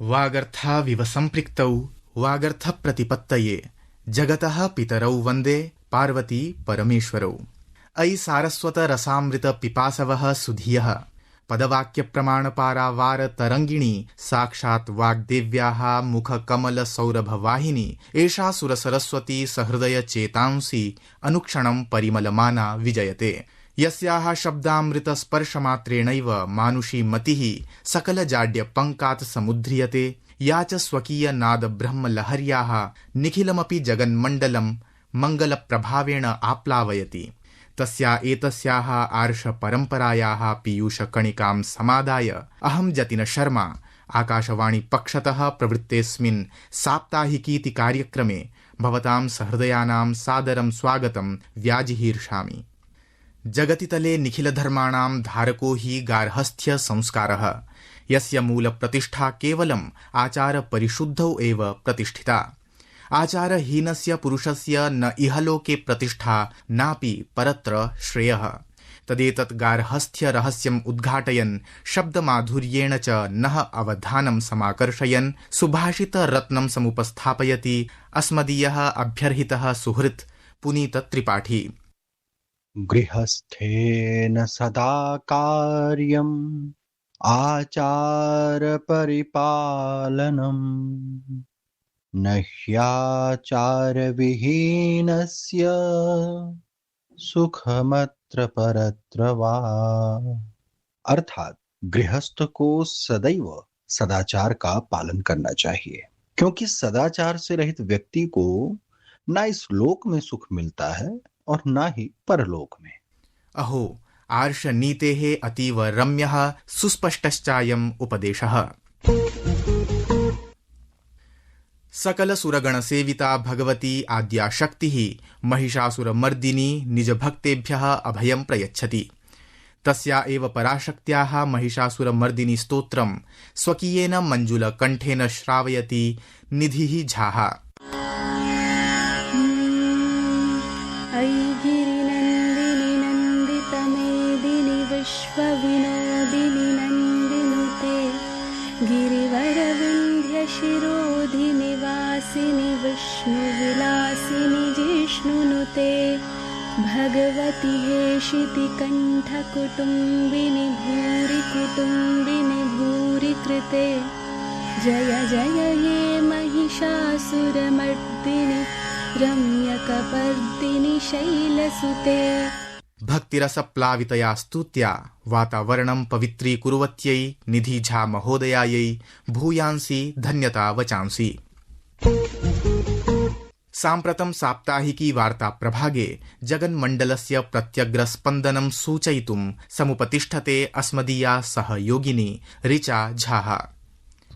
वागर्थाविव सम्पृक्तौ वागर्थप्रतिपत्तये जगतः पितरौ वन्दे पार्वती परमेश्वरौ। अयि सारस्वत रसामृत पिपासवः सुधियः पदवाक्यप्रमाणपारावार तरङ्गिणी साक्षात् वाग्देव्याः मुखकमलसौरभवाहिनी एषा सुरसरस्वती सहृदय चेतांसि अनुक्षणं परिमलमाना विजयते। यस्याः शब्दामृतस्पर्शमात्रेणैव मानुषी मतिः सकलजाड्यपङ्कात् समुद्रियते, या च स्वकीयनादब्रह्मलहर्याः निखिलमपि जगन्मण्डलं मङ्गलप्रभावेण आप्लावयति। तस्या एतस्याः आर्षपरम्परायाः पीयूषकणिकां समादाय अहं जतिन शर्मा आकाशवाणी पक्षतः प्रवृत्तेऽस्मिन् साप्ताहिकीति कार्यक्रमे भवतां सहृदयानां सादरं स्वागतं व्याजिहीर्षामि। जगतितले निखिलधर्माणां धारको हि गार्हस्थ्य संस्कारः, यस्य मूलप्रतिष्ठा केवलम् आचारपरिशुद्धौ एव प्रतिष्ठिता। आचारहीनस्य पुरुषस्य न इहलोके प्रतिष्ठा नापि परत्र श्रेयः। तदेतत् गार्हस्थ्य रहस्यम् उद्घाटयन् शब्दमाधुर्येण च नः अवधानं समाकर्षयन् सुभाषितरत्नं समुपस्थापयति अस्मदीयः अभ्यर्हितः सुहृत् पुनीत त्रिपाठी। गृहस्थेन सदा कार्यम् आचारपरिपालनम् न ह्याचारविहीनस्य सुखमत्र परत्र वा। अर्थात गृहस्थ को सदैव सदाचार का पालन करना चाहिए, क्योंकि सदाचार से रहित व्यक्ति को न इस लोक में सुख मिलता है और न ही परलोक में। अहो आर्षनीतेः अतीव रम्यः सुस्पष्टश्चायम् उपदेशः। सकल सुरगण सेविता भगवती आद्या शक्तिः महिषासुरमर्दिनी निजभक्तेभ्यः अभयं प्रयच्छति। तस्या एव पराशक्त्याः महिषासुरमर्दिनी स्तोत्रं स्वकीयेन मञ्जुलकण्ठेन श्रावयति निधिः झाः। गिरिनन्दिनि नन्दितमेदिनि विश्वविनोदिनि नन्दिनुते गिरिवरविन्ध्यशिरोधिनि वासिनि विष्णुविलासिनि जिष्णुनुते भगवति हेशितिकण्ठकुटुम्बिनि भूरि कुटुम्बिनि भूरि कृते जय जय ये महिषासुरमर्दिनि रम्यकपर्दिनि शैलसुते। भक्तिरसप्लावितया स्तुत्या वातावरणं पवित्रीकुर्वत्यै निधि झा महोदयायै भूयांसि धन्यता वचांसि। साम्प्रतं साप्ताहिकी वार्ता प्रभागे जगन्मण्डलस्य प्रत्यग्रस्पन्दनं सूचयितुं समुपतिष्ठते अस्मदीया सहयोगिनी ऋचा झाः।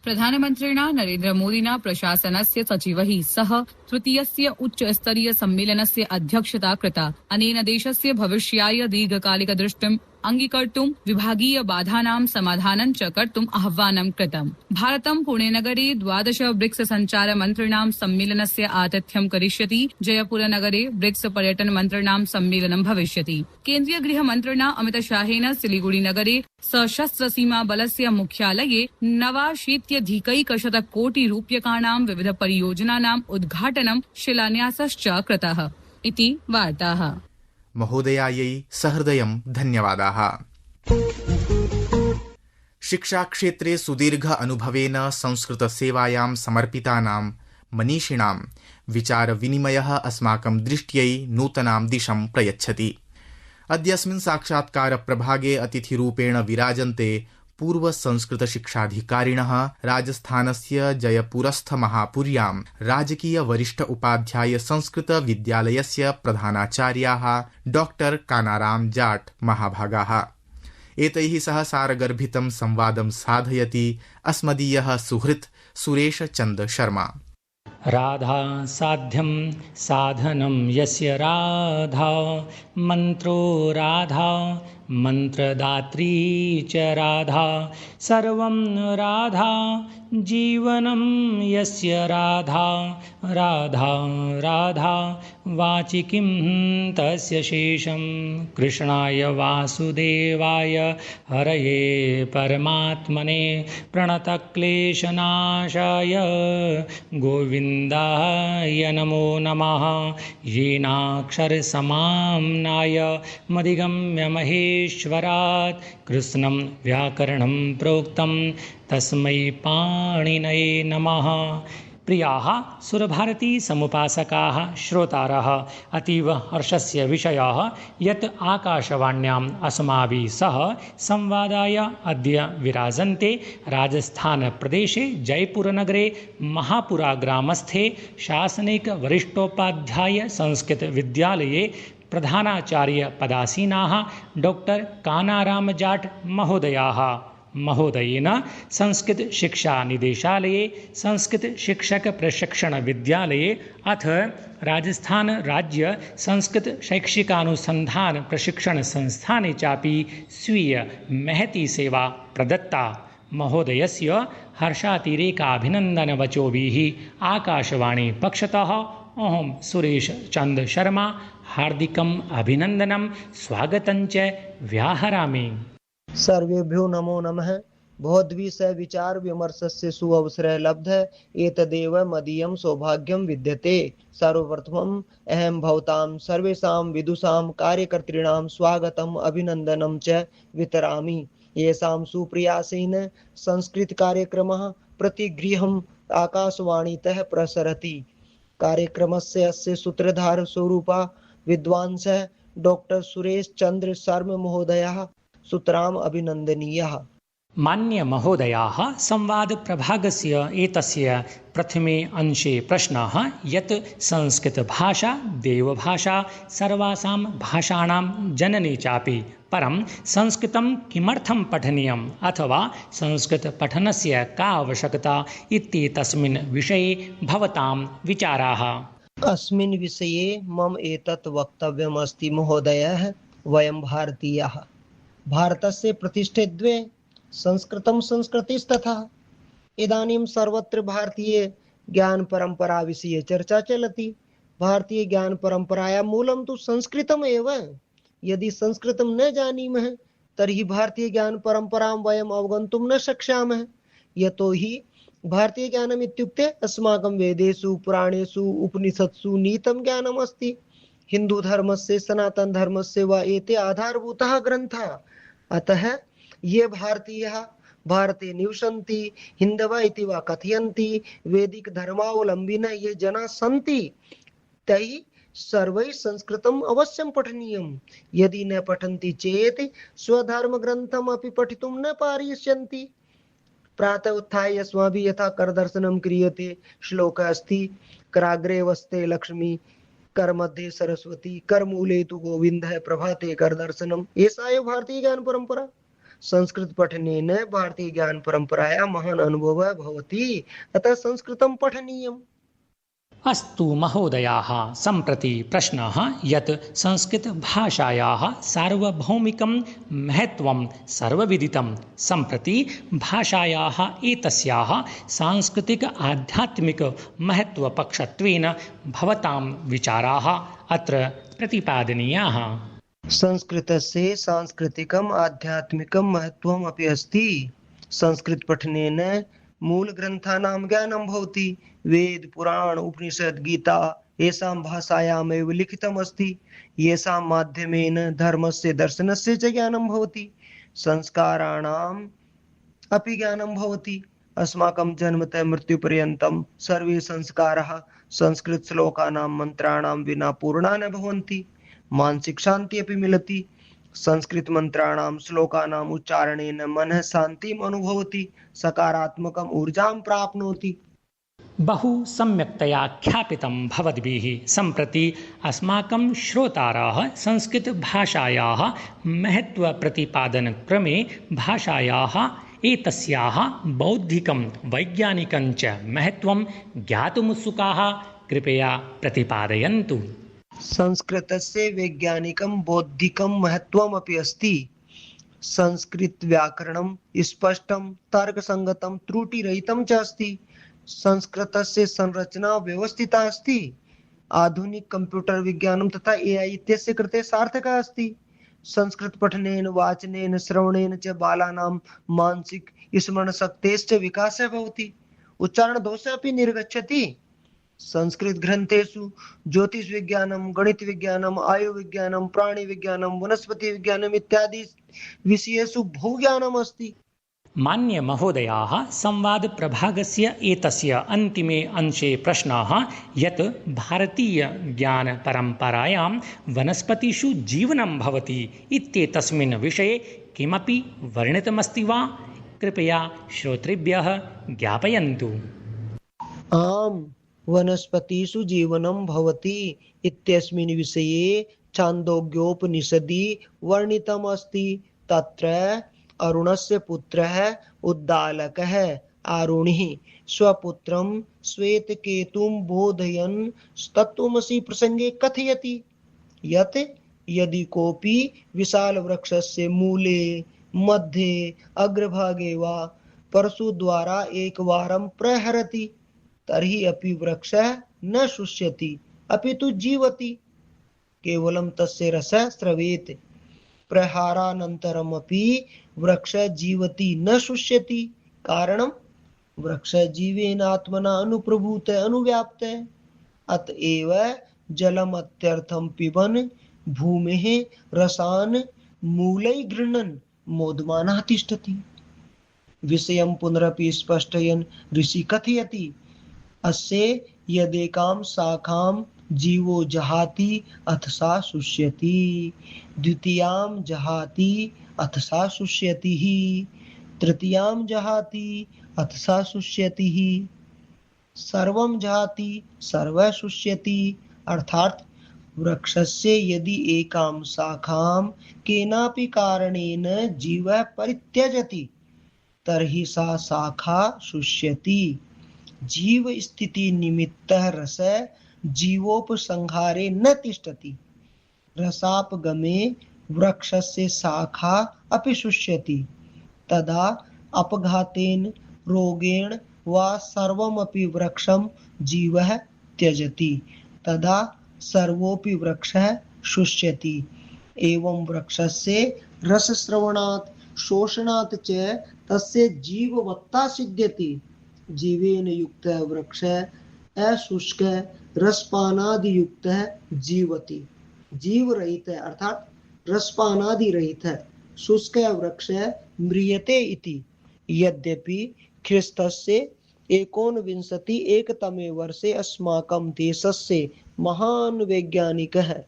प्रधानमन्त्रिणा नरेन्द्र मोदिना प्रशासनस्य सचिवैः सह तृतीयस्य उच्चस्तरीय सम्मेलनस्य अध्यक्षता कृता। अनेन देशस्य भविष्याय दीर्घकालिकदृष्टिम् अङ्गीकर्तुं विभागीय बाधानां समाधानं च कर्तुम् आह्वानं कृतम्। भारतं पुणेनगरे 12 ब्रिक्स सञ्चार मन्त्रिणां सम्मेलनस्य आतिथ्यं करिष्यति। जयपुरनगरे ब्रिक्स पर्यटन मन्त्रिणां सम्मेलनं भविष्यति। केन्द्रीय गृहमन्त्रिणा अमितशाहेन सिलीगुड़ीनगरे सशस्त्र सीमा बलस्य मुख्यालये 89,100 विविध परियोजनानाम् उद्घाटनं शिलान्यासश्च कृतः इति वार्ताः। महोदयायै सहृदयं धन्यवादाः। शिक्षाक्षेत्रे सुदीर्घ अनुभवेन संस्कृतसेवायां समर्पितानां मनीषिणां विचारविनिमयः अस्माकं दृष्ट्यै नूतनां दिशं प्रयच्छति। अद्यस्मिन् साक्षात्कारप्रभागे अतिथिरूपेण विराजन्ते पूर्वसंस्कृतशिक्षाधिकारिणः राजस्थानस्य जयपुरस्थमहापुर्यां राजकीय वरिष्ठ उपाध्याय संस्कृतविद्यालयस्य प्रधानाचार्याः डॉक्टर कानाराम जाट महाभागाः। एतैः सह सारगर्भितं संवादं साधयति अस्मदीयः सुहृत् सुरेश चन्द शर्मा। राधा साध्यं साधनं यस्य राधा मन्त्रो राधा मन्त्रदात्री च राधा सर्वं राधा जीवनं यस्य राधा राधा राधा वाचि किं तस्य शेषं कृष्णाय वासुदेवाय हरये परमात्मने प्रणतक्लेशनाशाय गोविन्दाय नमो नमः। येनाक्षरसमाम्नाय मधिगम्य महेश्वरात् कृष्णं व्याकरणं प्रोक्तं तस्मै पाणिनये नमः। प्रियाः सुरभारती समुपासकाः श्रोतारः, अतीव हर्षस्य विषयः यत् आकाशवाण्याम् अस्माभिः सह संवादाय अद्य विराजन्ते राजस्थानप्रदेशे जयपुरनगरे महापुराग्रामस्थे शासनिक वरिष्ठोपाध्याय संस्कृतविद्यालये प्रधानाचार्यपदासीनाः डॉक्टर् कानाराम जाट् महोदयाः। महोदयेन संस्कृतशिक्षानिदेशालये संस्कृतशिक्षकप्रशिक्षणविद्यालये अथ राजस्थानराज्य संस्कृतशैक्षिकानुसन्धानप्रशिक्षणसंस्थाने चापि स्वीय महती सेवा प्रदत्ता। महोदयस्य हर्षातिरेकाभिनन्दनवचोभिः आकाशवाणी पक्षतः अहं सुरेश चंद शर्मा हार्दिकम् अभिनन्दनं स्वागतञ्च व्याहरामि। सर्वेभ्यो नमो नमः। बहुद्विषय विचार विमर्शस्य सुअवसरः लब्धः, एतदेव मदीयं सौभाग्यं विद्यते। सर्वप्रथमम् अहं भवतां सर्वेषां विदुषां कार्यकर्तॄणां स्वागतम् अभिनन्दनं च वितरामि, येषां सुप्रयासेन संस्कृतकार्यक्रमः प्रतिगृहम् आकाशवाणीतः प्रसरति। कार्यक्रमस्य अस्य सूत्रधार स्वरूपा विद्वांसः डॉक्टर सुरेश चंद्र शर्मा महोदयः सुतराम् अभिनन्दनीयः। मान्य महोदयाः, संवाद प्रभागस्य एतस्य प्रथमे अंशे प्रश्नः यत् संस्कृतभाषा देवभाषा सर्वासां भाषाणां जननी चापि, परं संस्कृतं किमर्थं पठनीयम् अथवा संस्कृतपठनस्य का आवश्यकता इत्येतस्मिन् विषये भवतां विचाराः। अस्मिन् विषये मम एतत् वक्तव्यमस्ति महोदयः। वयं भारतीयाः, भारतस्य प्रतिष्ठे द्वे संस्कृतं संस्कृतिस्तथा। इदानीं सर्वत्र भारतीय ज्ञान परंपरा विषये चर्चा चलति। भारतीय ज्ञान परंपरायां मूलं तु संस्कृतम् एव। यदि संस्कृतं न जानीमः तर्हि भारतीय ज्ञान परंपरां वयम् अवगन्तुं न शक्ष्यामः। यतोहि भारतीय ज्ञानम् इत्युक्ते अस्माकं वेदेषु पुराणेषु उपनिषत्सु नीतं ज्ञानम् अस्ति। हिंदू धर्मस्य सनातन धर्मस्य वा एते आधारभूताः ग्रन्थाः। अतः ये भारतीयाः भारते निवसन्ति, हिन्दवः इति वा कथयन्ति, वैदिक धर्मावलम्बिनः ये जनाः सन्ति, तैः सर्वैः संस्कृतम् अवश्यं पठनीयम्। यदि न पठन्ति चेत् स्वधर्मग्रन्थम् अपि पठितुं न पारयिष्यन्ति। प्रातः उत्थाय अस्माभिः यथा करदर्शनं क्रियते, श्लोकः अस्ति, कराग्रे वस्ते लक्ष्मी, करमध्ये सरस्वती, करमूले तु गोविन्दः, प्रभाते करदर्शनम्। एषा एव भारतीय ज्ञान परंपरा। संस्कृत पठनेन भारतीय ज्ञान परंपरायाः महान् अनुभवः भवति। अतः संस्कृतं पठनीयम्। अस्तु महोदयाः, सम्प्रति प्रश्नः यत् संस्कृतभाषायाः सार्वभौमिकं महत्त्वं सर्वविदितं। सम्प्रति भाषायाः एतस्याः सांस्कृतिक आध्यात्मिक महत्त्वपक्षत्वेन भवतां विचाराः अत्र प्रतिपादनीयाः। संस्कृतस्य सांस्कृतिकम् आध्यात्मिकं महत्त्वम् अपि अस्ति। संस्कृत पठनेन मूलग्रन्थानां ज्ञानं भवति। वेद पुराण उपनिषद गीता येषां भाषायामेव लिखितमस्ति। येषां माध्यमेन धर्मस्य दर्शनस्य च ज्ञानं भवति। संस्काराणाम् अपि ज्ञानं भवति। अस्माकं जन्मतः मृत्युपर्यन्तं सर्वे संस्काराः संस्कृत श्लोकानां मन्त्राणां विना पूर्णा न भवन्ति। मानसिक शांति अपि मिलति। संस्कृत मंत्राणां श्लोकानां उच्चारणेन मनः शान्तिम् अनुभवति, सकारात्मकम् ऊर्जां प्राप्नोति। बहु सम्यक्तया ख्यापितं भवद्भिः। सम्प्रति अस्माकं श्रोताराः संस्कृतभाषायाः महत्त्वप्रतिपादनक्रमे भाषायाः एतस्याः बौद्धिकं वैज्ञानिकं च महत्त्वं ज्ञातुमुत्सुकाः। कृपया प्रतिपादयन्तु। संस्कृतस्य वैज्ञानिकं बौद्धिकं महत्त्वम् अपि अस्ति। संस्कृत व्याकरणं स्पष्टं तर्कसंगतं त्रुटिरहितं च अस्ति। संस्कृतस्य संरचना व्यवस्थिता अस्ति। आधुनिक कंप्यूटर विज्ञानं तथा एआई इत्यस्य कृते सार्थकः अस्ति। संस्कृत पठनेन वाचनेन श्रवणेन च बालानां मानसिक स्मरणशक्तेश्च विकासः भवति। उच्चारणदोषः अपि निर्गच्छति। संस्कृत ग्रंथेषु ज्योतिष विज्ञानं, गणित विज्ञानं, आयुर्विज्ञानं, प्राणि विज्ञानं, वनस्पति विज्ञानम् इत्यादि विषयेषु बहुज्ञानम् अस्ति। मान्य महोदयाः, संवाद प्रभागस्य एतस्य अन्तिमे अंशे प्रश्नः यत् भारतीय ज्ञान परम्परायां वनस्पतिषु जीवनं भवति इत्येतस्मिन् विषये किमपि वर्णितमस्ति वा? कृपया श्रोतृभ्यः ज्ञापयन्तु। आम्, वनस्पतिषु जीवनं भवति इत्यस्मिन् विषये छान्दोग्योपनिषदि वर्णितमस्ति। तत्र अरुणस्य पुत्रः उद्दालकः आरुणिः स्वपुत्रं श्वेतकेतुं बोधयन् तत्त्वमसि प्रसंगे कथयति यत् यदि कोऽपि विशालवृक्षस्य मूले, मध्ये, अग्रभागे वा परशुद्वारा एकवारं प्रहरति तर्हि अपि वृक्षः न शुष्यति अपितु जीवति। केवलं तस्य रसः स्रवेत्। प्रहारानन्तरमपि वृक्षः जीवति न शुष्यति। कारणं वृक्षः जीवेन आत्मना अनुप्रभूतः अनुव्याप्तः। अतएव जलम् अत्यर्थं पिबन् भूमेः रसान् मूलैः गृह्णन् मोदमानः तिष्ठति। विषयं पुनरपि स्पष्टयन् ऋषि कथयति अस्य यदेकां शाखां जीवो जहाति अथ सा शुष्यति, द्वितीयां जहाति अथ सा शुष्यति, तृतीयां जहाति अथ सा शुष्यति, सर्वं जहाति सर्वः शुष्यति। अर्थात वृक्षस्य यदि एकां शाखां केनापि कारणेन जीवः परित्यजति तर्हि सा शाखा शुष्यति। जीव स्थिति निमित्तः रसः जीवोपसंहारे न तिष्ठति। रसापगमे वृक्षस्य शाखा अपि शुष्यति। तदा अपघातेन रोगेण वा सर्वमपि वृक्षं जीवः त्यजति। तदा सर्वोऽपि वृक्षः शुष्यति। एवं वृक्षस्य रसश्रवणात् शोषणात् च तस्य जीववत्ता सिद्ध्यति। जीवेन युक्तः वृक्षः अशुष्कः रसपानादि युक्तः जीवति। जीव रहित अर्थात रसपानादि रहित शुष्कः वृक्षः म्रियते इति। यद्यपि ख्रीस्तस्य 1901तमे वर्षे अस्माकं देशस्य महान् वैज्ञानिकः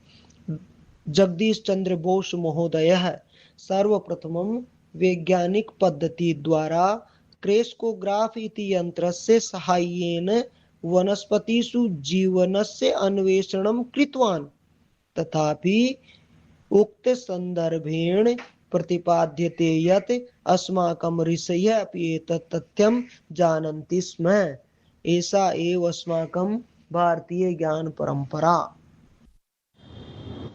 जगदीश चंद्र बोस महोदयः सर्वप्रथमं वैज्ञानिक पद्धति द्वारा क्रेस्कोग्राफ इति यन्त्रस्य साहाय्येन वनस्पतिषु जीवनस्य अन्वेषणं कृतवान्। तथापि उक्त सन्दर्भेण प्रतिपाद्यते यत् अस्माकं ऋषयः अपि एतत् तथ्यं जानन्ति स्म। एषा एव अस्माकं भारतीय ज्ञान परम्परा।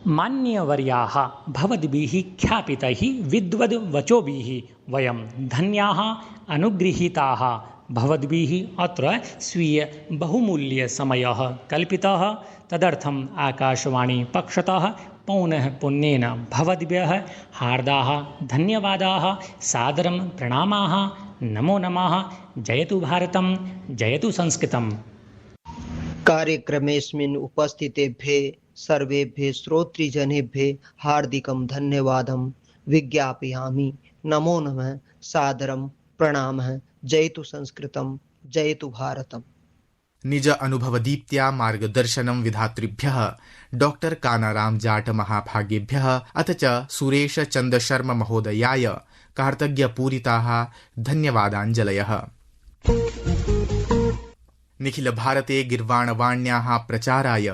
मान्यवर्याः, भवद्भिः ख्यापितैः विद्वद्वचोभिः वयं धन्याः अनुगृहीताः। भवद्भिः अत्र स्वीय बहुमूल्यसमयः कल्पितः। तदर्थम् आकाशवाणी पक्षतः पौनः पुन्येन भवद्भ्यः हार्दाः धन्यवादाः, सादरं प्रणामाः। नमो नमः। जयतु भारतं, जयतु संस्कृतम्। कार्यक्रमेऽस्मिन् उपस्थितेभ्यः सर्वेभ्यः श्रोतृजनेभ्यः हार्दिकं धन्यवादं विज्ञापयामि। नमो नमः, सादरं प्रणामः। जयतु संस्कृतं, जयतु भारतम्। निज अनुभवदीप्त्या मार्गदर्शनं विधातृभ्यः डॉक्टर कानाराम जाट महाभागेभ्यः अथ च सुरेश चंद शर्मा महोदयाय कार्तज्ञपूरिताः धन्यवादाञ्जलयः। निखिल भारते गिर्वाणवाण्याः प्रचाराय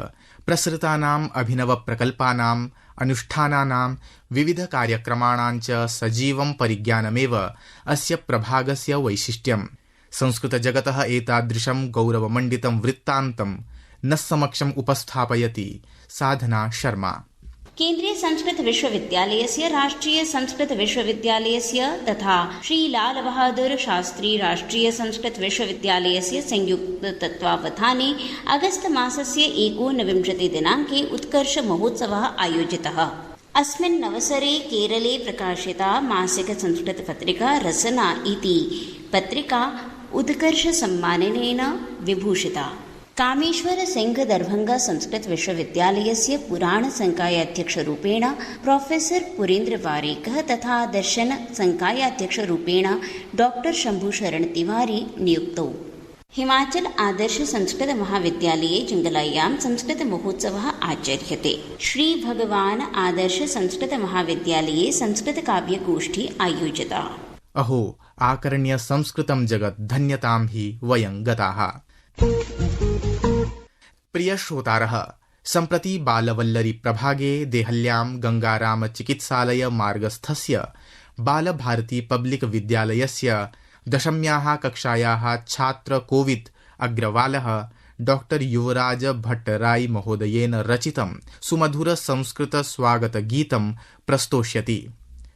प्रसृतानाम् अभिनवप्रकल्पानाम् अनुष्ठानानां विविधकार्यक्रमाणां च सजीवं परिज्ञानमेव अस्य प्रभागस्य वैशिष्ट्यम्। संस्कृतजगतः एतादृशं गौरवमण्डितं वृत्तान्तं न समक्षम् उपस्थापयति साधना शर्मा। केन्द्रीय संस्कृत विश्वविद्यालयस्य राष्ट्रीय संस्कृत विश्वविद्यालयस्य तथा श्री लाल बहादुर शास्त्री राष्ट्रीय संस्कृत विश्वविद्यालयस्य संयुक्त तत्त्वावधाने अगस्त मासस्य 29 दिनाङ्के उत्कर्ष महोत्सवः आयोजितः। अस्मिन् अवसरे केरले प्रकाशिता मासिक संस्कृत पत्रिका रसना इति पत्रिका उत्कर्ष सम्मानेन विभूषिता। कामेश्वर सिंह दरभंगा संस्कृत विश्वविद्यालयस्य पुराण संकायाध्यक्षरूपेण प्रोफेसर पुरेन्द्र वारेकः तथा दर्शन संकायाध्यक्षरूपेण डॉक्टर शंभुशरण तिवारी नियुक्तौ। हिमाचल आदर्श संस्कृत महाविद्यालये जंगलायां संस्कृत महोत्सवः आचर्यते। श्री भगवान आदर्श संस्कृत महाविद्यालये संस्कृत काव्यगोष्ठी आयोजिता। अहो आकर्ण्य संस्कृतं जगत् धन्यतां हि वयं गताः। प्रिय श्रोतारः, सम्प्रति बालवल्लरी प्रभागे देहल्यां गंगाराम चिकित्सालय मार्गस्थस्य बालभारती पब्लिक विद्यालयस्य 10th कक्षायाः छात्र कोविद अग्रवालः डॉक्टर युवराज भट्टराय महोदयेन रचितं सुमधुर संस्कृत स्वागत गीतं प्रस्तोष्यति।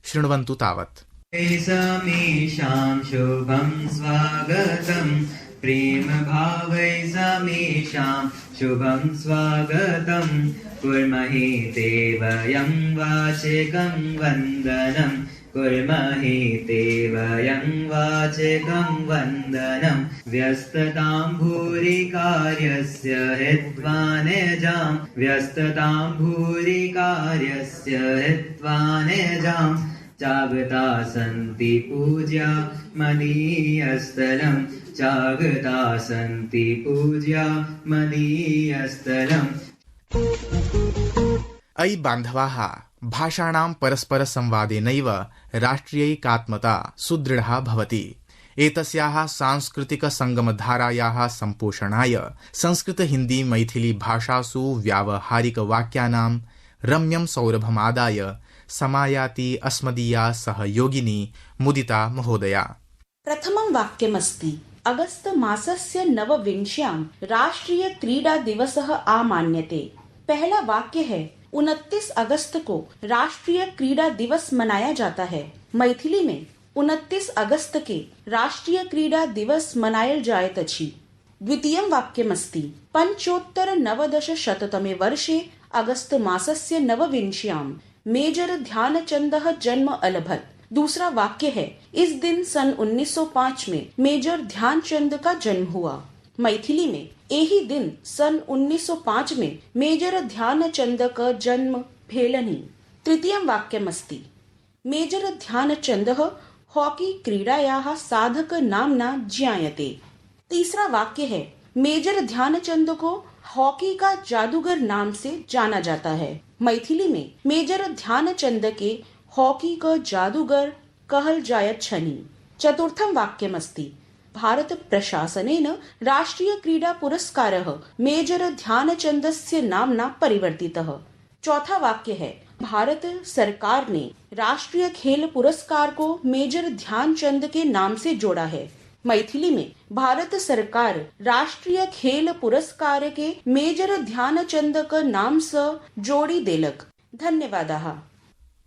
शृण्वन्तु तावत्। समेषां शुभं स्वागतं प्रेम भावै समेषां शुभं स्वागतं कुर्महे ते वयं वाचिकं वन्दनं कुर्महे ते वयं वाचिकं वन्दनं व्यस्ततां भूरि कार्यस्य हित्वा निजां व्यस्ततां भूरि कार्यस्य हित्वा निजां जागता सन्ति पूज्या मदीयस्थलं जागता सन्ति पूज्या मदीयस्थलम्। अयि बान्धवाः, भाषाणां परस्पर संवादेनैव राष्ट्रियैकात्मता सुदृढा भवति। एतस्याः सांस्कृतिक संगमधारायाः सम्पोषणाय संस्कृत हिन्दी मैथिली भाषासु व्यावहारिक वाक्यानां रम्यं सौरभमादाय समायाति अस्मदीया सहयोगिनी मुदिता महोदया। प्रथमं वाक्यमस्ति अगस्त मासस्य 29 राष्ट्रीय क्रीडा दिवसः आमान्यते। पहला वाक्य है 29 अगस्त को राष्ट्रीय क्रीडा दिवस मनाया जाता है। मैथिली में 29 अगस्त के राष्ट्रीय क्रीडा दिवस मनायल जायत अछि। द्वितीयं वाक्यमस्ति पंचोत्तर 1900 वर्षे अगस्त मासस्य 29 मेजर ध्यानचंदः जन्म अलभत। दूसरा वाक्य है इस दिन सन 1905 में मेजर ध्यानचंद का जन्म हुआ। मैथिली में यही दिन सन 1905 में मेजर ध्यानचंद का जन्म भेलनि। तृतीयं वाक्यमस्ति मेजर ध्यानचंदः हॉकी क्रीडायाः साधक नाम्ना ज्ञायते। तीसरा वाक्य है मेजर ध्यानचंद को हॉकी का जादूगर नाम से जाना जाता है। मैथिली में मेजर ध्यानचंद के हॉकी का जादूगर कहल जायत छनि। चतुर्थं वाक्यमस्ति भारत प्रशासनेन राष्ट्रीय क्रीडा पुरस्कारः मेजर ध्यानचंदस्य नाम्ना परिवर्तितः। चौथा वाक्य है भारत सरकार ने राष्ट्रीय खेल पुरस्कार को मेजर ध्यानचंद के नाम से जोड़ा है। मैथिली में भारत सरकार राष्ट्रीय खेल पुरस्कार के मेजर ध्यानचंद का नाम से जोड़ी देलक। धन्यवादाः।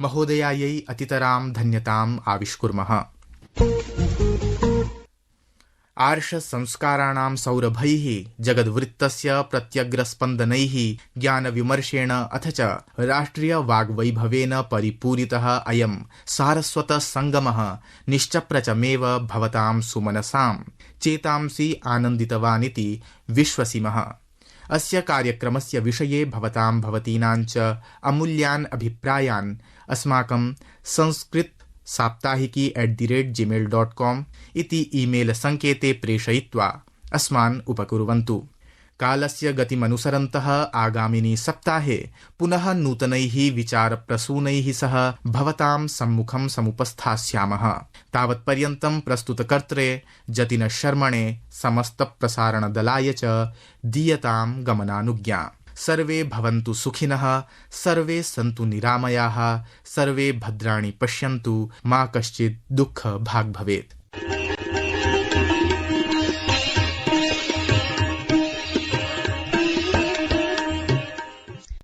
महोदयायै अतितरां धन्यताम् आविष्कुर्मः। आर्ष संस्काराणां सौरभैः जगद्वृत्तस्य प्रत्यग्रस्पन्दनैः ज्ञानविमर्शेण अथ च राष्ट्रिय वाग्वैभवेन परिपूरितः अयं सारस्वत संगमः निश्चप्रचमेव भवतां सुमनसां चेतांसि आनन्दितवानिति विश्वसिमः। अस्य कार्यक्रमस्य विषये भवतां भवतीनां च अमूल्यान् अभिप्रायान् अस्माकं संस्कृत साप्ताहिकी@gmail.com इति ईमेल संकेते प्रेषयित्वा अस्मान् उपकुर्वन्तु। कालस्य गतिमनुसरन्तः आगामिनि सप्ताहे पुनः नूतनैः विचारप्रसूनैः सह भवतां सम्मुखं समुपस्थास्यामः। तावत्पर्यन्तं प्रस्तुतकर्त्रे जतिन शर्मणे समस्त प्रसारणदलाय च दीयतां गमनानुज्ञा। सर्वे भवन्तु सुखिनः, सर्वे सन्तु निरामयाः, सर्वे भद्राणि पश्यन्तु, मा कश्चित् दुःख भाग् भवेत्।